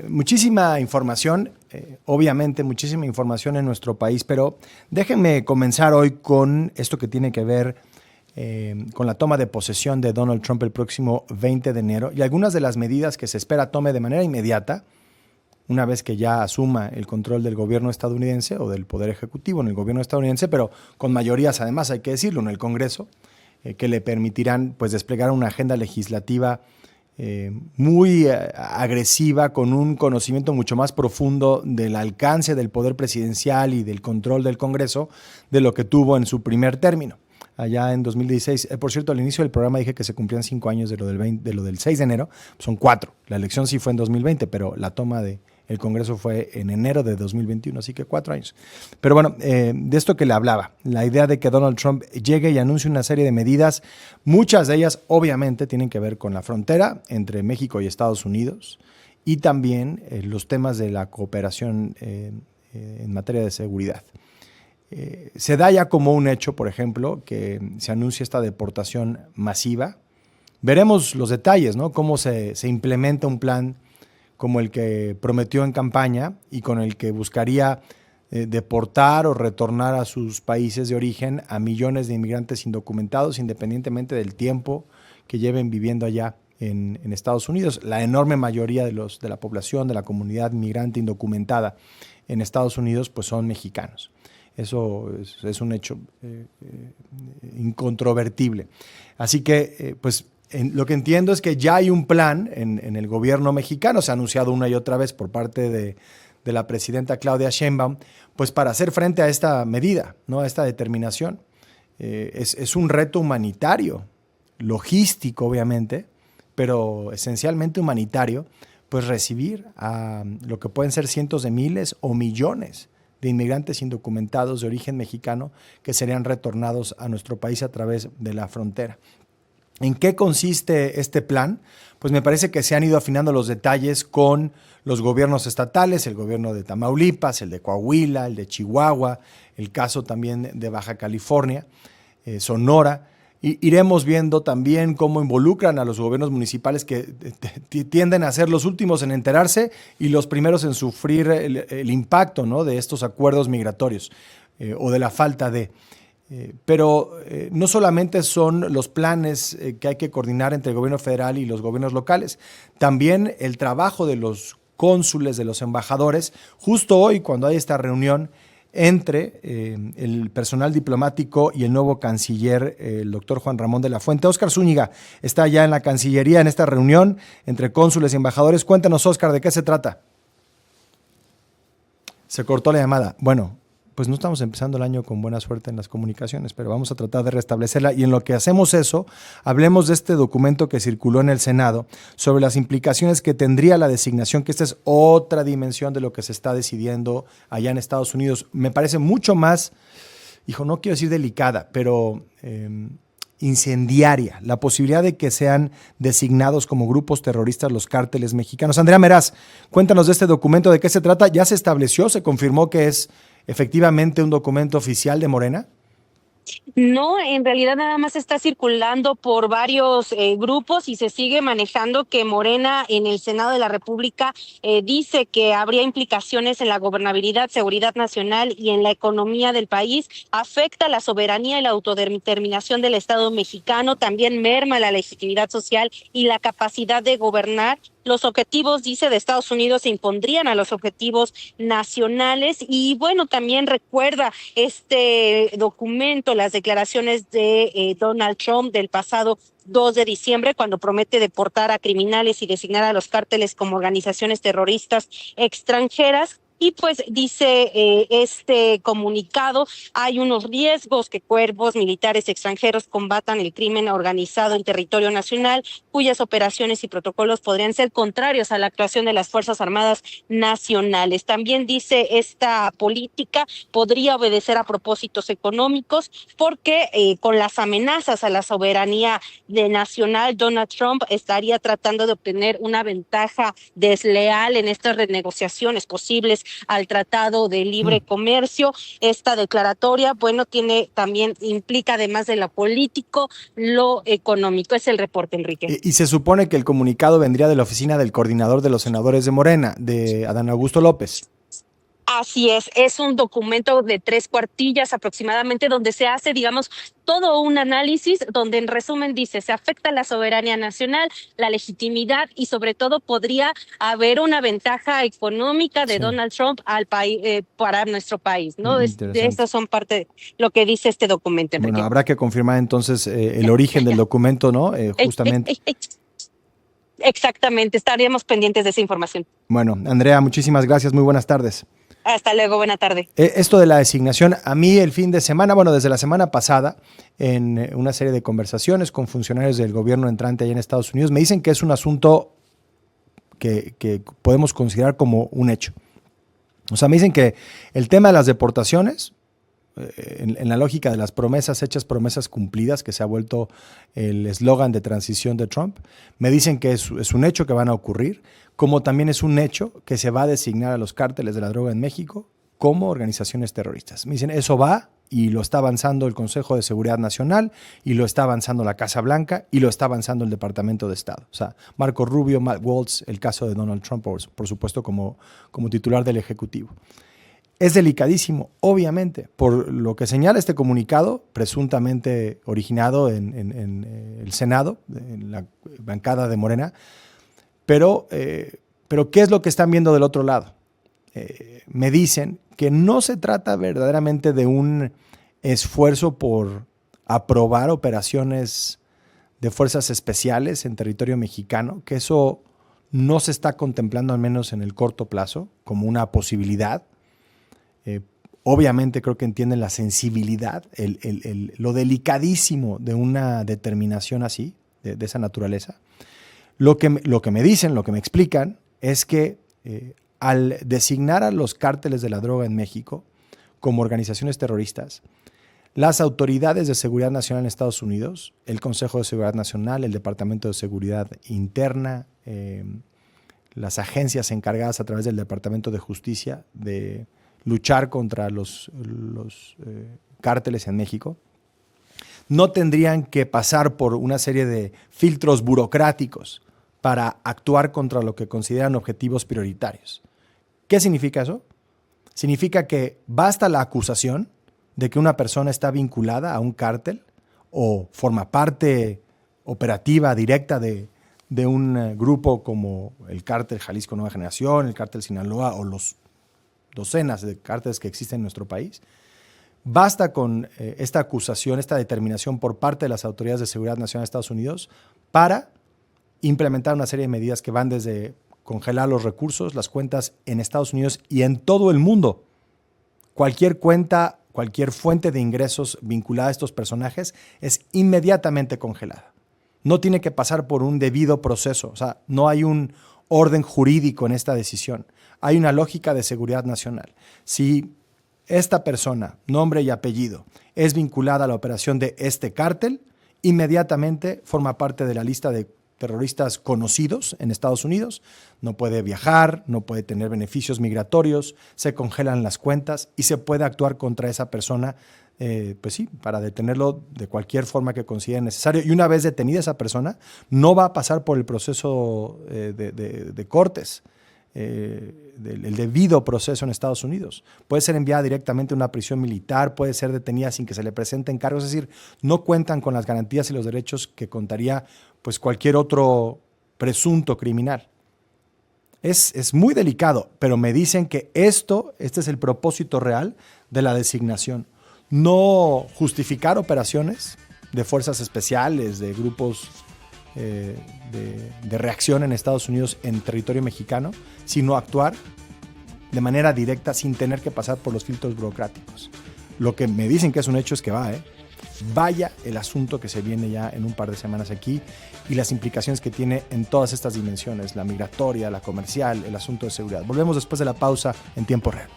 Muchísima información, obviamente muchísima información en nuestro país, pero déjenme comenzar hoy con esto que tiene que ver con la toma de posesión de Donald Trump el próximo 20 de enero y algunas de las medidas que se espera tome de manera inmediata, una vez que ya asuma el control del gobierno estadounidense o del poder ejecutivo en el gobierno estadounidense, pero con mayorías, además hay que decirlo, en el Congreso, que le permitirán pues desplegar una agenda legislativa muy agresiva, con un conocimiento mucho más profundo del alcance del poder presidencial y del control del Congreso de lo que tuvo en su primer término, allá en 2016. Por cierto, al inicio del programa dije que se cumplían 5 años de lo del 6 de enero, son 4. La elección sí fue en 2020, pero la toma del Congreso fue en enero de 2021, así que 4 años. Pero bueno, de esto que le hablaba, la idea de que Donald Trump llegue y anuncie una serie de medidas, muchas de ellas obviamente tienen que ver con la frontera entre México y Estados Unidos y también los temas de la cooperación en materia de seguridad. Se da ya como un hecho, por ejemplo, que se anuncia esta deportación masiva. Veremos los detalles, ¿no? Cómo se implementa un plan como el que prometió en campaña y con el que buscaría deportar o retornar a sus países de origen a millones de inmigrantes indocumentados, independientemente del tiempo que lleven viviendo allá en Estados Unidos. La enorme mayoría de la población, de la comunidad migrante indocumentada en Estados Unidos, pues son mexicanos. Eso es un hecho incontrovertible. Así que, pues, lo que entiendo es que ya hay un plan en el gobierno mexicano, se ha anunciado una y otra vez por parte de la presidenta Claudia Sheinbaum, pues para hacer frente a esta medida, ¿no? A esta determinación. Es un reto humanitario, logístico obviamente, pero esencialmente humanitario, pues recibir a lo que pueden ser cientos de miles o millones de inmigrantes indocumentados de origen mexicano que serían retornados a nuestro país a través de la frontera. ¿En qué consiste este plan? Pues me parece que se han ido afinando los detalles con los gobiernos estatales, el gobierno de Tamaulipas, el de Coahuila, el de Chihuahua, el caso también de Baja California, Sonora. Iremos viendo también cómo involucran a los gobiernos municipales que tienden a ser los últimos en enterarse y los primeros en sufrir el impacto, ¿no?, de estos acuerdos migratorios o de la falta de... Pero no solamente son los planes que hay que coordinar entre el gobierno federal y los gobiernos locales, también el trabajo de los cónsules, de los embajadores. Justo hoy, cuando hay esta reunión entre el personal diplomático y el nuevo canciller, el doctor Juan Ramón de la Fuente. Óscar Zúñiga está ya en la Cancillería en esta reunión entre cónsules y embajadores. Cuéntanos, Óscar, ¿de qué se trata? Se cortó la llamada. Bueno, pues no estamos empezando el año con buena suerte en las comunicaciones, pero vamos a tratar de restablecerla. Y en lo que hacemos eso, hablemos de este documento que circuló en el Senado sobre las implicaciones que tendría la designación, que esta es otra dimensión de lo que se está decidiendo allá en Estados Unidos. Me parece mucho más, no quiero decir delicada, pero incendiaria, la posibilidad de que sean designados como grupos terroristas los cárteles mexicanos. Andrea Meraz, cuéntanos de este documento, ¿de qué se trata? ¿Ya se estableció, se confirmó que es efectivamente un documento oficial de Morena? No, en realidad nada más está circulando por varios grupos y se sigue manejando que Morena en el Senado de la República dice que habría implicaciones en la gobernabilidad, seguridad nacional y en la economía del país, afecta la soberanía y la autodeterminación del Estado mexicano, también merma la legitimidad social y la capacidad de gobernar. Los objetivos, dice, de Estados Unidos se impondrían a los objetivos nacionales y bueno, también recuerda este documento las declaraciones de Donald Trump del pasado 2 de diciembre, cuando promete deportar a criminales y designar a los cárteles como organizaciones terroristas extranjeras. Y pues dice este comunicado, hay unos riesgos que cuerpos militares extranjeros combatan el crimen organizado en territorio nacional, cuyas operaciones y protocolos podrían ser contrarios a la actuación de las Fuerzas Armadas nacionales. También dice esta política podría obedecer a propósitos económicos porque con las amenazas a la soberanía nacional, Donald Trump estaría tratando de obtener una ventaja desleal en estas renegociaciones posibles al Tratado de Libre Comercio. Esta declaratoria, bueno, también implica, además de lo político, lo económico. Es el reporte, Enrique. Y se supone que el comunicado vendría de la oficina del coordinador de los senadores de Morena, de Adán Augusto López. Así es un documento de 3 cuartillas aproximadamente, donde se hace, digamos, todo un análisis, donde en resumen dice, se afecta la soberanía nacional, la legitimidad y sobre todo podría haber una ventaja económica de Donald Trump al país, para nuestro país, ¿no? Estas son parte de lo que dice este documento, Enrique. Bueno, habrá que confirmar entonces el origen del documento, ¿no? Justamente. Exactamente, estaríamos pendientes de esa información. Bueno, Andrea, muchísimas gracias, muy buenas tardes. Hasta luego, buena tarde. Esto de la designación, a mí el fin de semana, bueno, desde la semana pasada, en una serie de conversaciones con funcionarios del gobierno entrante allá en Estados Unidos, me dicen que es un asunto que podemos considerar como un hecho. O sea, me dicen que el tema de las deportaciones, en la lógica de las promesas hechas, promesas cumplidas, que se ha vuelto el eslogan de transición de Trump, me dicen que es un hecho que van a ocurrir, como también es un hecho que se va a designar a los cárteles de la droga en México como organizaciones terroristas. Me dicen, eso va y lo está avanzando el Consejo de Seguridad Nacional y lo está avanzando la Casa Blanca y lo está avanzando el Departamento de Estado. O sea, Marco Rubio, Matt Waltz, el caso de Donald Trump, por supuesto, como titular del Ejecutivo. Es delicadísimo, obviamente, por lo que señala este comunicado, presuntamente originado en el Senado, en la bancada de Morena. Pero ¿qué es lo que están viendo del otro lado? Me dicen que no se trata verdaderamente de un esfuerzo por aprobar operaciones de fuerzas especiales en territorio mexicano, que eso no se está contemplando, al menos en el corto plazo, como una posibilidad. Obviamente creo que entienden la sensibilidad, lo delicadísimo de una determinación así, de esa naturaleza. Lo que me dicen, lo que me explican, es que al designar a los cárteles de la droga en México como organizaciones terroristas, las autoridades de seguridad nacional en Estados Unidos, el Consejo de Seguridad Nacional, el Departamento de Seguridad Interna, las agencias encargadas a través del Departamento de Justicia de luchar contra los cárteles en México, no tendrían que pasar por una serie de filtros burocráticos para actuar contra lo que consideran objetivos prioritarios. ¿Qué significa eso? Significa que basta la acusación de que una persona está vinculada a un cártel o forma parte operativa directa de un grupo como el Cártel Jalisco Nueva Generación, el Cártel Sinaloa o los docenas de cárteles que existen en nuestro país. Basta con esta acusación, esta determinación por parte de las autoridades de seguridad nacional de Estados Unidos para implementar una serie de medidas que van desde congelar los recursos, las cuentas en Estados Unidos y en todo el mundo. Cualquier cuenta, cualquier fuente de ingresos vinculada a estos personajes es inmediatamente congelada. No tiene que pasar por un debido proceso, o sea, no hay un orden jurídico en esta decisión. Hay una lógica de seguridad nacional. Si esta persona, nombre y apellido, es vinculada a la operación de este cártel, inmediatamente forma parte de la lista de terroristas conocidos en Estados Unidos, no puede viajar, no puede tener beneficios migratorios, se congelan las cuentas y se puede actuar contra esa persona, pues sí, para detenerlo de cualquier forma que considere necesario. Y una vez detenida esa persona, no va a pasar por el proceso de cortes, el debido proceso en Estados Unidos. Puede ser enviada directamente a una prisión militar, puede ser detenida sin que se le presenten cargos, es decir, no cuentan con las garantías y los derechos que contaría pues cualquier otro presunto criminal. Es muy delicado, pero me dicen que este es el propósito real de la designación. No justificar operaciones de fuerzas especiales, de grupos de reacción en Estados Unidos en territorio mexicano, sino actuar de manera directa sin tener que pasar por los filtros burocráticos. Lo que me dicen que es un hecho es que vaya el asunto que se viene ya en un par de semanas aquí y las implicaciones que tiene en todas estas dimensiones, la migratoria, la comercial, el asunto de seguridad. Volvemos después de la pausa en tiempo real.